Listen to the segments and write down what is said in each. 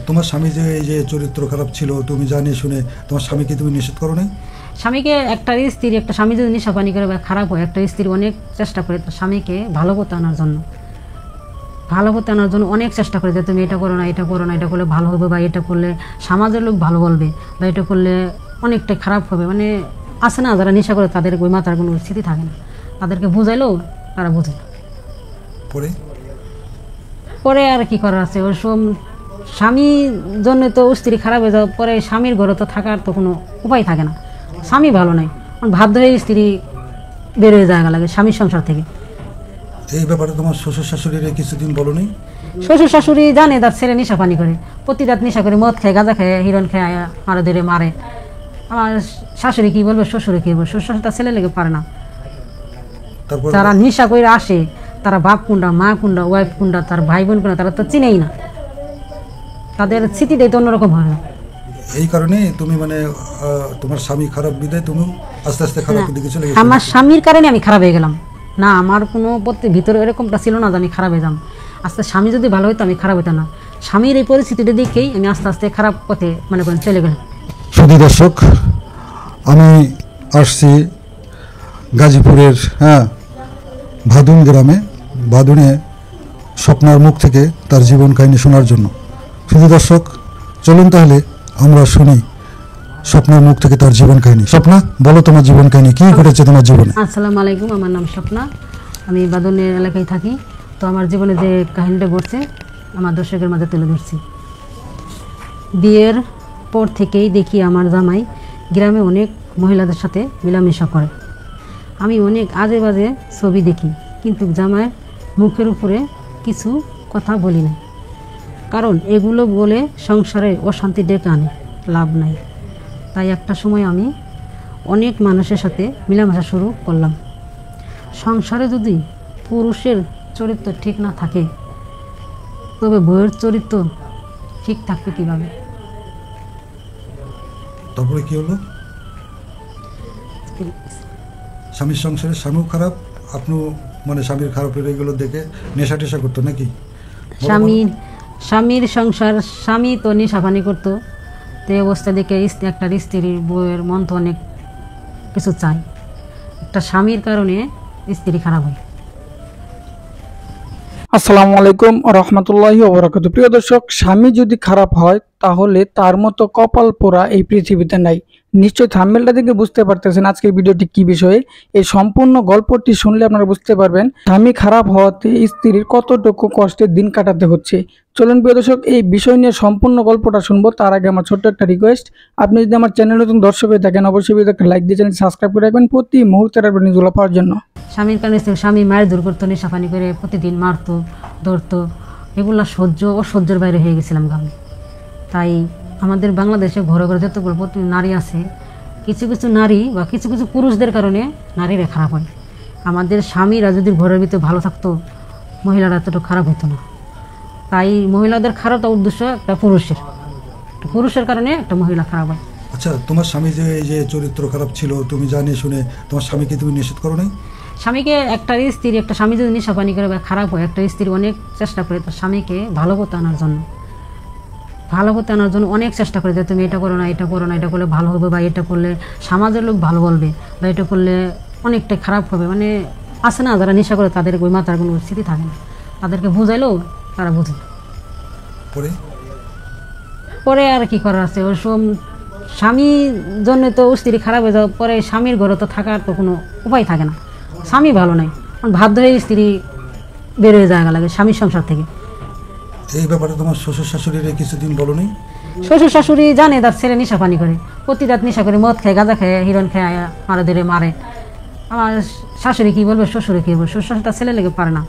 তোমার স্বামী যে এই যে চরিত্র খারাপ ছিল, তুমি জানি শুনে তোমার স্বামীকে তুমি নিষেধ করো না? স্বামীকে একটা স্ত্রী, একটা স্বামী যদি নেশা পানি করে বা খারাপ হয়, একটা স্ত্রী অনেক চেষ্টা করে তার স্বামীকে ভালো পথে আনার জন্য, অনেক চেষ্টা করে যে তুমি এটা করো না, এটা করো না, এটা করলে ভালো হবে, বা এটা করলে সমাজের লোক ভালো বলবে, বা এটা করলে অনেকটাই খারাপ হবে। মানে আসে না, যারা নেশা করে তাদের ওই মাথার কোনো স্থিতি থাকে না, তাদেরকে বুঝাইলেও তারা বোঝে না। পরে আর কি করার আছে, ওই সব স্বামীর জন্য তো স্ত্রী খারাপ হয়ে যাওয়ার পরে স্বামীর ঘরে তো থাকার তো কোনো উপায় থাকে না। স্বামী ভালো নাই, বাধ্য হয়ে স্ত্রী বের হয়ে জায়গা লাগে স্বামীর সংসার থেকে। এই ব্যাপারে তোমার শ্বশুর শাশুড়ির কিছুদিন বলো নি? শ্বশুর শাশুড়ি জানে তার ছেলে নেশা পানি করে, প্রতি রাত নেশা করে, মদ খায়, গাঁজা খায়, হিরণ খায়, মারে ধরে মারে। আমার শাশুড়ি কি বলবে, শ্বশুরে কি বলবে? শ্বশুর তার ছেলে লেগে পারে না। যারা নেশা করে আসে তারা বাপ কুন্ডা, মা কুন্ডা, ওয়াইফ কুন্ডা, তার ভাই বোন কুন্ডা, তারা তো চিনেই না, তাদের স্মৃতিটাই তো অন্যরকম হয় না। এই কারণে তুমি মানে তোমার স্বামী খারাপ বিদায় তুমি আস্তে আস্তে খারাপ দিকে চলে গেছো? আমার স্বামীর কারণে আমি খারাপ হয়ে গেলাম না, আমার কোনো ভিতরে এরকমটা ছিল না যে আমি খারাপ হয়ে যাম। আস্তে স্বামী যদি ভালো হইতো আমি খারাপ হইতাম না। স্বামীর এই পরিস্থিতিটা দেখেই আমি আস্তে আস্তে খারাপ পথে মনে করেন চলে গেলাম। শুধু দর্শক, আমি আসছি গাজীপুরের ভাদুন গ্রামে। ভাদুনে স্বপ্নার মুখ থেকে তার জীবন কাহিনী শোনার জন্য। শুধু দর্শক, চলুন তাহলে আমরা শুনি স্বপ্নার মুখ থেকে তার জীবন কাহিনী। স্বপ্না, বলো তোমার জীবন কাহিনী, কি ঘটেছে তোমার জীবনে? আসসালামু আলাইকুম, আমার নাম স্বপ্না, আমি ভাদুনের এলাকায় থাকি। তো আমার জীবনে যে কাহিনীটা ঘটছে আমার দর্শকের মাঝে তুলে ধরছি। বিয়ের পর থেকেই দেখি আমার জামাই গ্রামে অনেক মহিলাদের সাথে মেলামেশা করে। আমি অনেক আজে বাজে ছবি দেখি, কিন্তু জামাইয়ের মুখের উপরে কিছু কথা বলি না, কারণ এগুলো বলে সংসারে অশান্তি ডেকে আনে, লাভ নাই। তাই একটা সময় আমি অনেক মানুষের সাথে মেলামেশা শুরু করলাম। সংসারে যদি পুরুষের চরিত্র ঠিক না থাকে তবে বউয়ের চরিত্র ঠিক থাকবে কিভাবে? তারপরে কি হলো? স্বামীর সংসারে স্বামীও খারাপ, আপনিও মানে স্বামীর খারাপের এগুলো দেখে নেশা টেশা করতো নাকি? স্বামীর সংসার, স্বামী তো নেশাপানি করতো। তো এই অবস্থা দেখে একটা স্ত্রীর বউয়ের মন তো অনেক কিছু চায়। একটা স্বামীর কারণে স্ত্রী খারাপ হয়। আসসালামু আলাইকুম রহমতুল্লাহি ওয়া বারাকাতুহু। প্রিয় দর্শক, স্বামী যদি খারাপ হয় তাহলে তার মতো কপাল পোড়া এই পৃথিবীতে নাই। নিশ্চয়ই থাম্বনেলটা দেখে বুঝতে পারতেছেন আজকের ভিডিওটি কি বিষয়ে। এই সম্পূর্ণ গল্পটি শুনলে আপনারা বুঝতে পারবেন স্বামী খারাপ হওয়াতে স্ত্রীর কতটুকু কষ্টের দিন কাটাতে হচ্ছে। চলুন প্রিয় দর্শক, এই বিষয় নিয়ে সম্পূর্ণ গল্পটা শুনবো। তার আগে আমার ছোট্ট একটা রিকোয়েস্ট, আপনি যদি আমার চ্যানেল নতুন দর্শক হয়ে থাকেন অবশ্যই ভিডিওতে লাইক দিয়ে চ্যানেল সাবস্ক্রাইব করে রাখবেন প্রতি মুহূর্তের আপনি নিউজগুলো পাওয়ার জন্য। স্বামীর কারণে স্বামী মায়ের দূর করতো, নেশাপানি করে প্রতিদিন মারতো, ধরতো, এগুলো অসহ্যের বাইরে হয়ে গেছিলাম আমি। তাই আমাদের বাংলাদেশে ঘরে ঘরে যতগুলো নারী আছে, কিছু কিছু নারী বা কিছু কিছু পুরুষদের কারণে নারীরা খারাপ হয়। আমাদের স্বামীরা যদি ঘরের ভিতরে ভালো থাকতো মহিলারা এতটা খারাপ হতো না। তাই মহিলাদের খারাপ উদ্দেশ্য একটা পুরুষের কারণে একটা মহিলা খারাপ হয়। আচ্ছা, তোমার স্বামী যে এই যে চরিত্র খারাপ ছিল, তুমি জানি শুনে তোমার স্বামীকে তুমি নিষেধ করো না? স্বামীকে একটা স্বামী যদি নেশাপানি করে বা খারাপ হয়, একটা স্ত্রী অনেক চেষ্টা করে তার স্বামীকে ভালো পথে আনার জন্য, অনেক চেষ্টা করে যে তুমি এটা করো না, এটা করো না, এটা করলে ভালো হবে, বা এটা করলে সমাজের লোক ভালো বলবে, বা এটা করলে অনেকটাই খারাপ হবে। মানে আসে না, যারা নেশা করে তাদের ওই মাথার কোনো স্থিতি থাকে না, তাদেরকে বুঝাইলেও তারা বোঝে না। পরে আর কি করার আছে, ওই সব স্বামীর জন্য তো স্ত্রী খারাপ হয়ে যাওয়ার পরে স্বামীর ঘরে তো থাকার তো কোনো উপায় থাকে না। স্বামী ভালো নাই, বাধ্য হয়ে স্ত্রী বের হয়ে জায়গা লাগে স্বামীর সংসার থেকে। এই ব্যাপারে তোমার শ্বশুর শাশুড়ির কিছুদিন বলো নি? শ্বশুর শাশুড়ি জানে তার ছেলে নেশাপানি করে, প্রতি রাত নেশা করে, মদ খায়, গাঁজা খায়, হিরণ খায়, মারে ধরে মারে। আমার শাশুড়ি কি বলবে, শ্বশুরে কি বলবে? শ্বশুর তার ছেলে লেগে পারে না।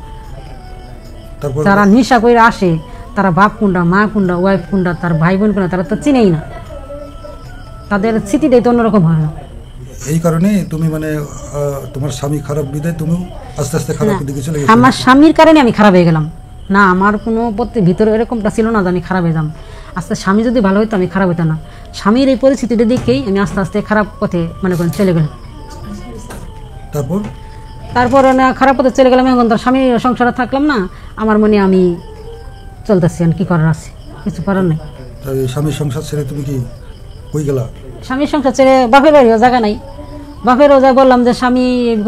যারা নেশা করে আসে তারা বাপ কুন্ডা, মা কুন্ডা, ওয়াইফ কুন্ডা, তার ভাই বোন কুন্ডা, তারা তো চিনেই না, তাদের স্মৃতিটাই তো অন্যরকম হয় না। এই কারণে তুমি মানে তোমার স্বামী খারাপ বিদায় তুমি আস্তে আস্তে খারাপ দিকে চলে গেছো? আমার স্বামীর কারণে আমি খারাপ হয়ে গেলাম না, আমার কোনো ভিতরে এরকমটা ছিল না যে আমি খারাপ হয়ে যাম। আস্তে স্বামী যদি ভালো হইতো আমি খারাপ হইতাম না। স্বামীর এই পরিস্থিতিটা দেখেই আমি আস্তে আস্তে খারাপ পথে মনে করেন চলে গেলাম। তারপর না খারাপ পথে চলে গেলাম, এখন তার স্বামীর সংসারে থাকলাম না, আমার মনে আমি চলতেছি, কি করার আছে। কিছু করার নেই। তাই স্বামীর সংসার ছেড়ে তুমি কি কই গেলা? স্বামীর সংসার ছেড়ে বাপের বাড়িও জায়গা নাই, বাপেরও যা বললাম যে স্বামী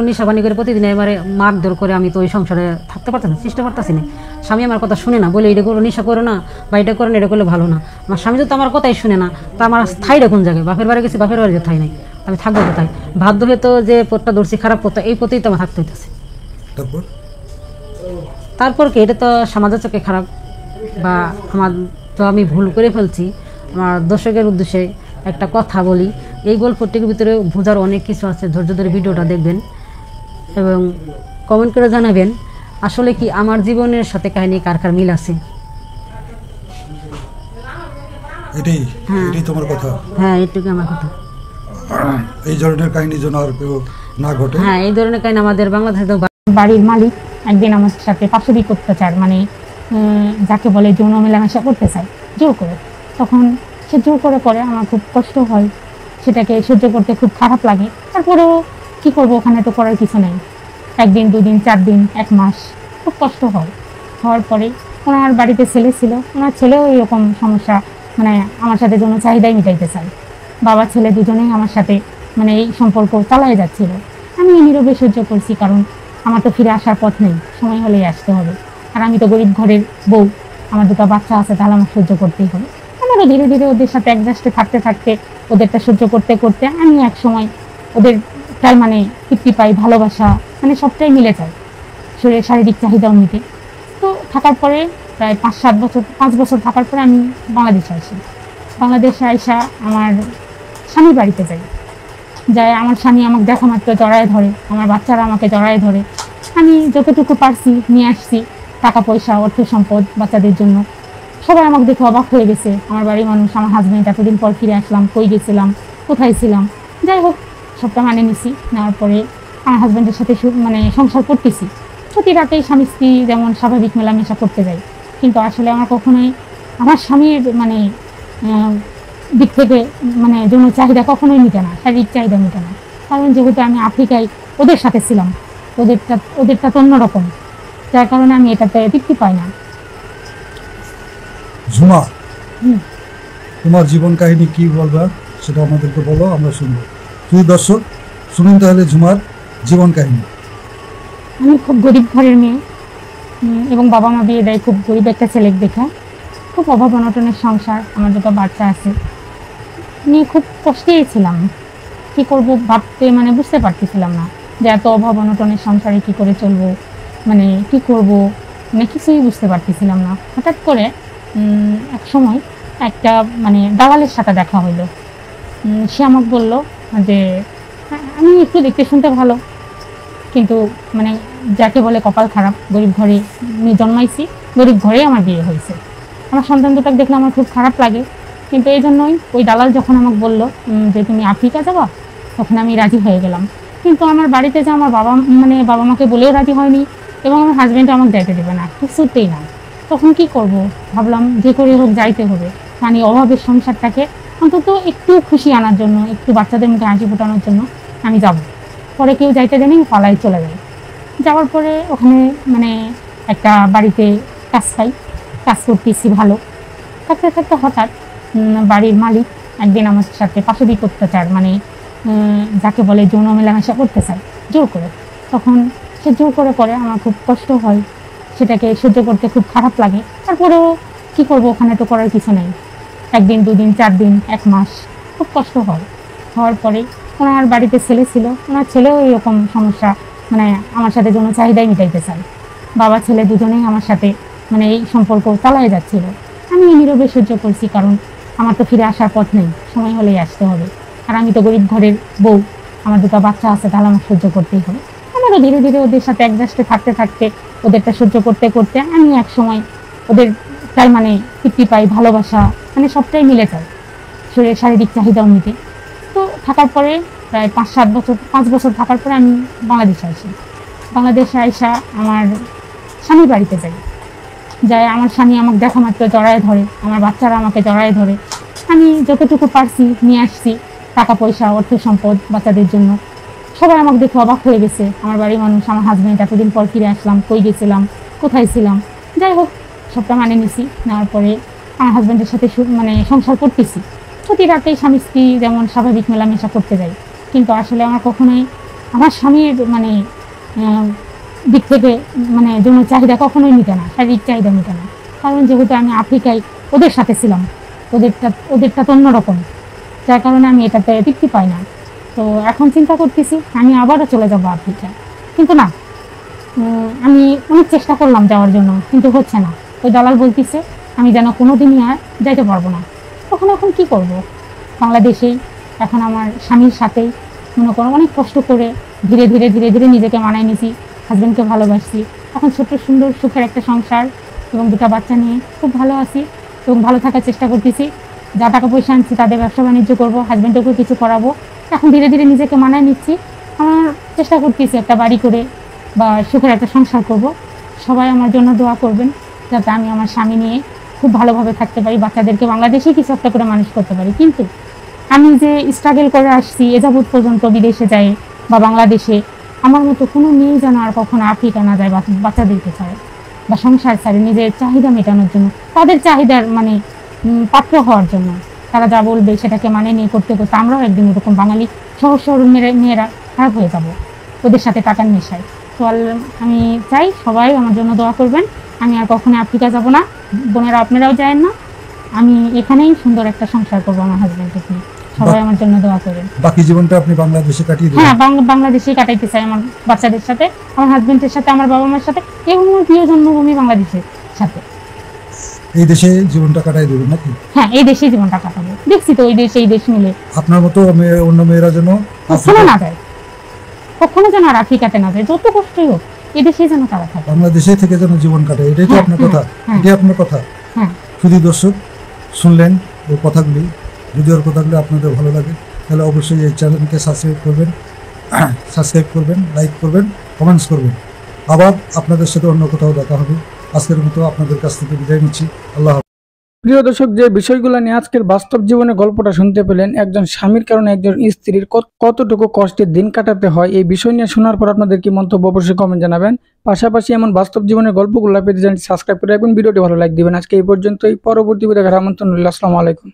নিশাবানি করে প্রতিদিন এবারে মারধর করে, আমি তো ওই সংসারে থাকতে পারতাম না, চেষ্টা করতেছি না। স্বামী আমার কথা শুনে না, বলে এটা করো, নেশা করো না বা এটা করো না, এটা করলে ভালো না। আমার স্বামী যদি আমার কথাই শুনে না, তা আমার স্থায়ীটা কোন জায়গায়? বাপের বাড়ি গেছি, বাপের বাড়িতে ঠাই নাই, আমি থাকবো কোথায়? বাধ্য হয়ে তো যে পথটা ধরছি খারাপ পথটা, এই পথেই তো আমার থাকতে হইতেছে। তারপর কি, এটা তো সমাজের চোখে খারাপ, বা আমার তো আমি ভুল করে ফেলছি। আমার দর্শকের উদ্দেশ্যে একটা কথা বলি, এই গল্পটির ভিতরে বোঝার অনেক কিছু আছে। ধৈর্য ধরে ভিডিওটা দেখবেন এবং কমেন্ট করে জানাবেন আসলে কি আমার জীবনের সাথে কাহিনী কার কার মিল আছে। এটাই তোমার কথা? হ্যাঁ, এটুকু আমার কথা। এই ধরনের কাহিনী যেন আর কেউ না ঘটে। হ্যাঁ, এই ধরনের কাহিনী আমাদের বাংলাদেশে। বাড়ির মালিক একদিন আমার সাথে পাশবিক অত্যাচার, মানে যাকে বলে যৌন মেলামেশা করতে চায় জোর করে। তখন সে জোর করে আমার খুব কষ্ট হয়, সেটাকে সহ্য করতে খুব খারাপ লাগে। তারপরেও কি করব, ওখানে তো করার কিছু নেই। একদিন, দুদিন, 4 দিন, 1 মাস খুব কষ্ট হয়। হওয়ার পরে ওনার বাড়িতে ছেলে ছিল, ওনার ছেলেও এরকম সমস্যা, মানে আমার সাথে যৌন চাহিদাই মিটাইতে চায়। বাবা ছেলে দুজনেই আমার সাথে মানে এই সম্পর্ক চালায় যাচ্ছিল। আমি নীরবে সহ্য করছি, কারণ আমার তো ফিরে আসার পথ নেই, সময় হলেই আসতে হবে। আর আমি তো গরিব ঘরের বউ, আমার 2টা বাচ্চা আছে, তাহলে আমার সহ্য করতেই হবে। আমারও ধীরে ধীরে ওদের সাথে অ্যাডজাস্টে থাকতে থাকতে, ওদেরটা সহ্য করতে করতে আমি এক সময় ওদের তার মানে তৃপ্তি পাই, ভালোবাসা, মানে সবটাই মিলে যায়, শরীরের শারীরিক চাহিদাও মিটে। তো থাকার পরে প্রায় 5 বছর থাকার পরে আমি বাংলাদেশে আসি। বাংলাদেশে আইসা আমার স্বামীর বাড়িতে যাই। আমার স্বামী আমাকে দেখা মাত্র জড়ায় ধরে, আমার বাচ্চারা আমাকে জড়ায় ধরে। আমি যতটুকু পারছি নিয়ে আসছি, টাকা পয়সা, অর্থ সম্পদ বাচ্চাদের জন্য। সবাই আমাকে দেখে অবাক হয়ে গেছে, আমার বাড়ির মানুষ, আমার হাজব্যান্ড। এতদিন পর ফিরে আসলাম, কই গেছিলাম, কোথায় ছিলাম। যাই হোক, সবটা মানে নিছি। নেওয়ার পরে আমার হাজব্যান্ডের সাথে মানে সংসার করতেছি। প্রতি রাতেই স্বামী স্ত্রী যেমন স্বাভাবিক মেলামেশা করতে যাই, কিন্তু আসলে আমার কখনোই আমার স্বামীর মানে দিক থেকে মানে যৌন চাহিদা কখনোই মিটে না, শারীরিক চাহিদা মিটে না। কারণ যেহেতু আমি আফ্রিকায় ওদের সাথে ছিলাম, ওদেরটা তো অন্যরকম, যার কারণে আমি এটাতে তৃপ্তি পাই না। ঝুমা, তোমার জীবন কাহিনী কি বলবা সেটা আমাদেরকে বলো, আমরা শুনবো। প্রিয় দর্শক শুনুন তাহলে ঝুমার জীবন কাহিনী। আমি খুব গরিব ঘরের মেয়ে, এবং বাবা মা বিয়ে দেয় খুব গরিব একটা ছেলে দেখে। খুব অভাব অনটনের সংসার, আমার 2টা বাচ্চা আছে, নিয়ে খুব কষ্টেই ছিলাম। কি করব ভাবতে মানে বুঝতে পারতেছিলাম না যে এত অভাব অনটনের সংসারে কি করে চলবো, মানে কি করব, মানে কিছুই বুঝতে পারতেছিলাম না। হঠাৎ করে এক সময় একটা মানে দালালের সাথে দেখা হইলো। সে আমাকে বলল যে আমি একটু দেখতে শুনতে ভালো, কিন্তু মানে যাকে বলে কপাল খারাপ, গরিব ঘরে আমি জন্মাইছি, গরিব ঘরেই আমার বিয়ে হয়েছে। আমার সন্তান 2টাকে দেখলে আমার খুব খারাপ লাগে, কিন্তু এই জন্যই ওই দালাল যখন আমাকে বলল যে তুমি আফ্রিকা যাবা, তখন আমি রাজি হয়ে গেলাম। কিন্তু আমার বাড়িতে যে আমার বাবা মাকে বলেও রাজি হয়নি, এবং আমার হাজব্যান্ড আমাকে যাইতে দেবে না, কিছুতেই না। তখন কি করব, ভাবলাম যে করে হোক যাইতে হবে, মানে অভাবের সংসারটাকে অন্তত একটু খুশি আনার জন্য, একটু বাচ্চাদের মুখে হাসি ফোটানোর জন্য আমি যাব। পরে কেউ যাইতে দেয়নি, পালাই চলে যাই। যাওয়ার পরে ওখানে মানে একটা বাড়িতে কাজ পাই, কাজ করতেছি ভালো। থাকতে থাকতে হঠাৎ বাড়ির মালিক একদিন আমার সাথে পাশবিক অত্যাচার, মানে যাকে বলে যৌন মেলামেশা করতে চায় জোর করে। তখন সে জোর করে আমার খুব কষ্ট হয়, সেটাকে সহ্য করতে খুব খারাপ লাগে। তারপরেও কি করব, ওখানে তো করার কিছু নেই। একদিন, দুদিন, 4 দিন, 1 মাস খুব কষ্ট হয়। হওয়ার পরে ওনার বাড়িতে ছেলে ছিল, ওনার ছেলেও এরকম সমস্যা, মানে আমার সাথে যৌন চাহিদাই মিটাইতে চায়। বাবা ছেলে দুজনেই আমার সাথে মানে এই সম্পর্ক চালায় যাচ্ছিল। আমি নীরবে সহ্য করছি, কারণ আমার তো ফিরে আসার পথ নেই, সময় হলেই আসতে হবে। আর আমি তো গরিব ঘরের বউ, আমার 2টা বাচ্চা আছে, তাহলে আমার সহ্য করতেই হবে। আমারও ধীরে ধীরে ওদের সাথে অ্যাডজাস্টে থাকতে থাকতে, ওদেরটা সহ্য করতে করতে আমি এক সময় ওদের তার মানে তৃপ্তি পাই, ভালোবাসা, মানে সবটাই মিলে যায়, শরীরের শারীরিক চাহিদাও মিটে। তো থাকার পরে প্রায় 5 বছর থাকার পরে আমি বাংলাদেশে আসি। বাংলাদেশে আইসা আমার স্বামীর বাড়িতে যাই। আমার স্বামী আমাকে দেখা মাত্র জড়ায় ধরে, আমার বাচ্চারা আমাকে জড়ায় ধরে। আমি যতটুকু পারছি নিয়ে আসছি, টাকা পয়সা, অর্থ সম্পদ বাচ্চাদের জন্য। সবাই আমাকে দেখে অবাক হয়ে গেছে, আমার বাড়ির মানুষ, আমার হাজব্যান্ড। এতদিন পর ফিরে আসলাম, কই গেছিলাম, কোথায় ছিলাম। যাই হোক, সবটা মানে নিছি। নেওয়ার পরে আমার হাজব্যান্ডের সাথে মানে সংসার করতেছি। প্রতি রাতেই স্বামী স্ত্রী যেমন স্বাভাবিক মেলামেশা করতে যাই, কিন্তু আসলে আমার কখনোই আমার স্বামীর মানে দিক থেকে মানে যৌন চাহিদা কখনোই মিটে না, শারীরিক চাহিদা মিটে না। কারণ যেহেতু আমি আফ্রিকায় ওদের সাথে ছিলাম, ওদেরটা তো অন্যরকম, যার কারণে আমি এটাতে তৃপ্তি পাই না। তো এখন চিন্তা করতেছি আমি আবারও চলে যাবো আফ্রিকা, কিন্তু না, আমি অনেক চেষ্টা করলাম যাওয়ার জন্য, কিন্তু হচ্ছে না। ওই দালাল বলতেছে আমি যেন কোনোদিনই আর যাইতে পারবো না। এখন কি করব? বাংলাদেশেই এখন আমার স্বামীর সাথেই মনে করো অনেক কষ্ট করে ধীরে ধীরে ধীরে ধীরে নিজেকে মানায় নিয়েছি, হাজব্যান্ডকে ভালোবাসছি। এখন ছোট্ট সুন্দর সুখের একটা সংসার এবং 2টা বাচ্চা নিয়ে খুব ভালো আছি এবং ভালো থাকার চেষ্টা করতেছি। যা টাকা পয়সা আনছি তাদের ব্যবসা বাণিজ্য করবো, হাজব্যান্ডকেও কিছু করাবো। এখন ধীরে ধীরে নিজেকে মানায় নিচ্ছি। আমার চেষ্টা করতেছি একটা বাড়ি করে বা সুখের একটা সংসার করব। সবাই আমার জন্য দোয়া করবেন যাতে আমি আমার স্বামী নিয়ে খুব ভালোভাবে থাকতে পারি, বাচ্চাদেরকে বাংলাদেশেই কিছু একটা করে মানুষ করতে পারি। কিন্তু আমি যে স্ট্রাগল করে আসছি এ যাবৎ পর্যন্ত, বিদেশে যাই বা বাংলাদেশে, আমার মতো কোনো মেয়ে যেন আর কখনো আফ্রিকা না যায় বাচ্চাদেরকে ছাড়ে বা সংসার ছাড়ে নিজের চাহিদা মেটানোর জন্য, তাদের চাহিদার মানে পাত্র হওয়ার জন্য। তারা যা বলবে সেটাকে মানে নিয়ে করতে করতে আমরাও একদিন এরকম বাঙালি সহজ সরল মেয়েরা খারাপ হয়ে যাব ওদের সাথে টাকার নেশায়। তো আমি চাই সবাই আমার জন্য দোয়া করবেন। আমি আর কখনো আফ্রিকা যাব না, বোনেরা আপনারাও যায়েন না। আমি এখানেই সুন্দর একটা সংসার করবো আমার হাজব্যান্ডকে নিয়ে। সবাই আমার জন্য দোয়া করেন। বাকি জীবনটা আপনি বাংলাদেশে কাটিয়ে দেবেন? হ্যাঁ, বাংলাদেশেই কাটাইতে চাই, আমার বাচ্চাদের সাথে, আমার হাজব্যান্ডের সাথে, আমার বাবা মার সাথে এবং আমার প্রিয় জন্মভূমি বাংলাদেশের সাথে। এই দেশে জীবনটা কাটাই দেবেন নাকি? হ্যাঁ, এই দেশেই জীবনটা কাটাবো। দেখছি তো ওই দেশ এই দেশ মিলে আপনার মতো অন্য মেয়েরা যেন কখনো না যায়, কখনো যেন আর আফ্রিকাতে না যায়, যত কষ্টই হোক এই দেশেই যেন তারা থাকে, বাংলাদেশে থেকে যেন জীবন কাটায়। এটাই তো হ্যাঁ, আপনার কথা? হ্যাঁ। এটাই আপনার কথা? হ্যাঁ। শুধু দর্শক শুনলেন ওর কথাগুলি। যদি ওর কথাগুলি আপনাদের ভালো লাগে তাহলে অবশ্যই এই চ্যানেলকে সাবস্ক্রাইব করবেন, লাইক করবেন, কমেন্টস করবেন। আবার আপনাদের সাথে অন্য কোথাও দেখা হবে। আজকের মতো আপনাদের কাছ থেকে বিদায় নিচ্ছি। আল্লাহ হাফেজ। প্রিয় দর্শক, যে বিষয়গুলো নিয়ে আজকের বাস্তব জীবনে গল্পটা শুনতে পেলেন, একজন স্বামীর কারণে একজন স্ত্রীর কতটুকু কষ্টের দিন কাটাতে হয়, এই বিষয় নিয়ে শোনার পর আপনাদের কি মন্তব্য অবশ্যই কমেন্ট জানাবেন। পাশাপাশি এমন বাস্তব জীবনের গল্পগুলো পেতে জানতে সাবস্ক্রাইব করে রাখবেন, ভিডিওটি ভালো লাইক দিবেন। আজকে এই পর্যন্তই, পরবর্তী ভিডিও দেখার আমন্ত্রণ রইল। আসসালামু আলাইকুম।